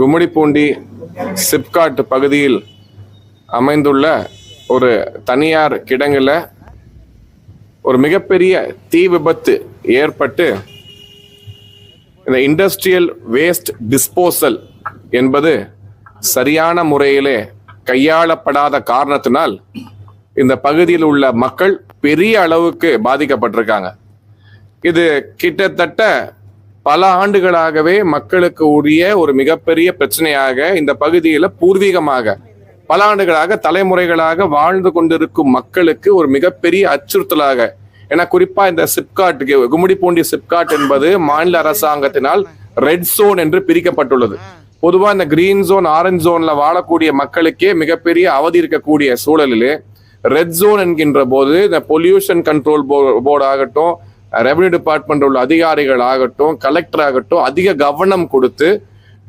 கும்மிடிப்பூண்டி சிப்காட் பகுதியில் அமைந்துள்ள ஒரு தனியார் கிடங்குல ஒரு மிகப்பெரிய தீ விபத்து ஏற்பட்டு இந்த இண்டஸ்ட்ரியல் வேஸ்ட் டிஸ்போசல் என்பது சரியான முறையிலே கையாளப்படாத காரணத்தினால் இந்த பகுதியில் உள்ள மக்கள் பெரிய அளவுக்கு பாதிக்கப்பட்டிருக்காங்க. இது கிட்டத்தட்ட பல ஆண்டுகளாகவே மக்களுக்கு உரிய ஒரு மிகப்பெரிய பிரச்சனையாக இந்த பகுதியில பூர்வீகமாக பல ஆண்டுகளாக தலைமுறைகளாக வாழ்ந்து கொண்டிருக்கும் மக்களுக்கு ஒரு மிகப்பெரிய அச்சுறுத்தலாக, ஏன்னா குறிப்பா இந்த சிப்காட் கும்மிடிப்பூண்டி சிப்காட் என்பது மாநில அரசாங்கத்தினால் ரெட் ஜோன் என்று பிரிக்கப்பட்டுள்ளது. பொதுவா இந்த கிரீன் ஜோன் ஆரஞ்சு ஜோன்ல வாழக்கூடிய மக்களுக்கே மிகப்பெரிய அவதி இருக்கக்கூடிய சூழலிலே ரெட் ஜோன் என்கின்ற போது இந்த பொல்யூஷன் கண்ட்ரோல் போர்டு ஆகட்டும், ரெவன்யூ டிபார்ட்மெண்ட் உள்ள அதிகாரிகள் ஆகட்டும், கலெக்டர் ஆகட்டும் அதிக கவனம் கொடுத்து